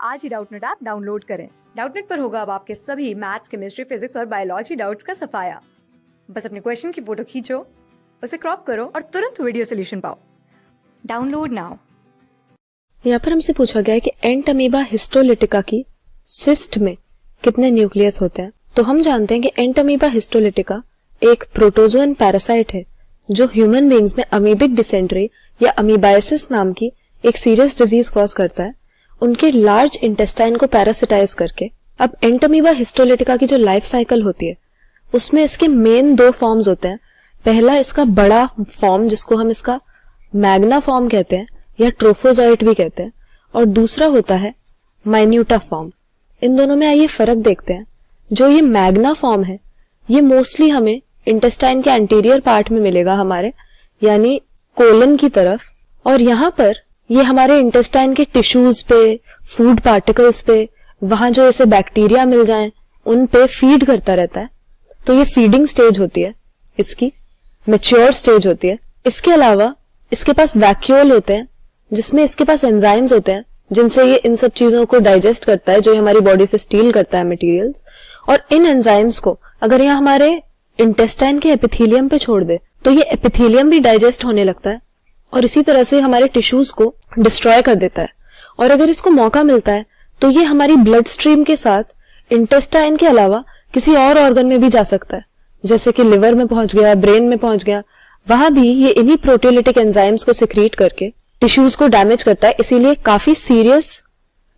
आज ही Doubtnut app download करें। Doubtnut पर होगा अब आपके सभी मैथ्स, केमिस्ट्री, फिजिक्स और बायोलॉजी डाउट्स का सफाया। बस अपने क्वेश्चन की फोटो खींचो, उसे क्रॉप करो और तुरंत वीडियो सोल्यूशन पाओ। Download now. यहाँ पर हमसे पूछा गया है कि एंट अमीबा हिस्टोलिटिका की सिस्ट में कितने न्यूक्लियस होते हैं। तो हम जानते हैं कि एंट अमीबा हिस्टोलिटिका एक प्रोटोजोअन पैरासाइट है जो ह्यूमन बीइंग्स में अमीबिक डिसेंट्री या अमीबाइसिस नाम की एक सीरियस डिजीज कॉज करता है, उनके लार्ज इंटेस्टाइन को पैरासिटाइज करके। अब एंट अमीबा हिस्टोलिटिका की जो लाइफ साइकिल होती है उसमें इसके मेन दो फॉर्म्स होते हैं। पहला इसका बड़ा फॉर्म जिसको हम इसका मैग्ना फॉर्म कहते हैं या ट्रोफोजॉइट भी कहते हैं, और दूसरा होता है माइन्यूटा फॉर्म। इन दोनों में आइए फर्क देखते हैं। जो ये मैग्ना फॉर्म है ये मोस्टली हमें इंटेस्टाइन के एंटीरियर पार्ट में मिलेगा, हमारे यानी कोलन की तरफ, और यहाँ पर ये हमारे इंटेस्टाइन के टिश्यूज पे, फूड पार्टिकल्स पे, वहां जो इसे बैक्टीरिया मिल जाएं उन पे फीड करता रहता है। तो ये फीडिंग स्टेज होती है, इसकी मैच्योर स्टेज होती है। इसके अलावा इसके पास वैक्यूल होते हैं जिसमें इसके पास एंजाइम्स होते हैं जिनसे ये इन सब चीजों को डाइजेस्ट करता है जो हमारी बॉडी से स्टील करता है मटेरियल्स। और इन एंजाइम्स को अगर यहाँ हमारे इंटेस्टाइन के एपिथेलियम पे छोड़ दे तो ये एपिथेलियम भी डाइजेस्ट होने लगता है और इसी तरह से हमारे टिश्यूज को डिस्ट्रॉय कर देता है। और अगर इसको मौका मिलता है तो ये हमारी ब्लड स्ट्रीम के साथ इंटेस्टाइन के अलावा किसी और ऑर्गन में भी जा सकता है, जैसे कि लिवर में पहुंच गया, ब्रेन में पहुंच गया। वहां भी ये इन्हीं प्रोटियोलिटिक एंजाइम्स को सिक्रीट करके टिश्यूज को डैमेज करता है। इसीलिए काफी सीरियस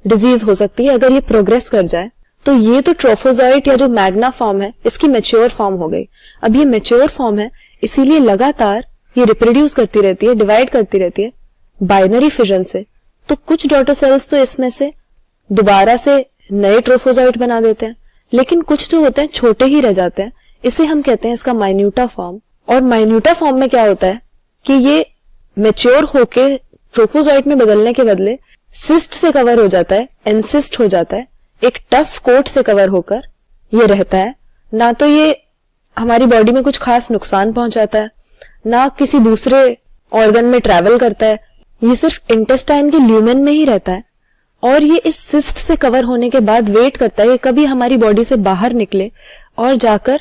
डिजीज हो सकती है अगर ये प्रोग्रेस कर जाए। तो ये तो ट्रोफोजॉइट या जो मैग्ना फॉर्म है इसकी मैच्योर फॉर्म हो गई। अब ये मैच्योर फॉर्म है इसीलिए लगातार ये रिप्रोड्यूस करती रहती है, डिवाइड करती रहती है बाइनरी फिजन से। तो कुछ डॉटर सेल्स तो इसमें से दोबारा से नए ट्रोफोजॉइट बना देते हैं, लेकिन कुछ जो होते हैं छोटे ही रह जाते हैं। इसे हम कहते हैं इसका माइन्यूटा फॉर्म। और माइन्यूटा फॉर्म में क्या होता है कि ये मैच्योर होके ट्रोफोजॉइट में बदलने के बदले सिस्ट से कवर हो जाता है, एनसिस्ट हो जाता है, एक टफ कोट से कवर होकर ये रहता है। ना तो ये हमारी बॉडी में कुछ खास नुकसान पहुंचाता है, ना किसी दूसरे ऑर्गन में ट्रैवल करता है। ये सिर्फ इंटेस्टाइन के ल्यूमेन में ही रहता है और ये इस सिस्ट से कवर होने के बाद वेट करता है कि कभी हमारी बॉडी से बाहर निकले और जाकर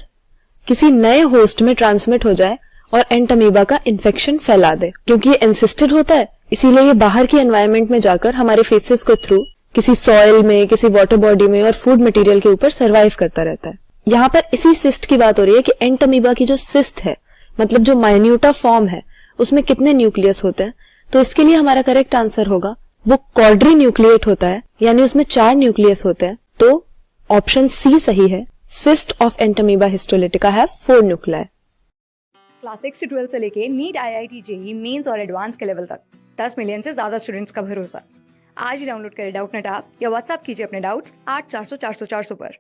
किसी नए होस्ट में ट्रांसमिट हो जाए और एंट अमीबा का इन्फेक्शन फैला दे। क्योंकि ये एनसिस्टेड होता है इसीलिए ये बाहर की एनवायरनमेंट में जाकर हमारे फेसेस के थ्रू किसी सॉइल में, किसी वाटर बॉडी में और फूड मटेरियल के ऊपर सर्वाइव करता रहता है। यहाँ पर इसी सिस्ट की बात हो रही है कि एंट अमीबा की जो सिस्ट है, मतलब जो माइन्यूटा फॉर्म है, उसमें कितने न्यूक्लियस होते हैं। तो इसके लिए हमारा करेक्ट आंसर होगा वो क्वाड्री न्यूक्लिएट होता है, यानी उसमें 4 न्यूक्लियस होते हैं। तो ऑप्शन सी सही है। Cyst of ant amoeba histolytica have 4 nuclei. Class 6 से 12 से लेके नीट, IIT, जेईई मेंस और एडवांस के लेवल तक 10 मिलियन से ज्यादा स्टूडेंट्स का भरोसा। आज ही डाउनलोड करें डाउटनेट ऐप या व्हाट्सएप कीजिए अपने डाउट्स 8400 400 400 पर।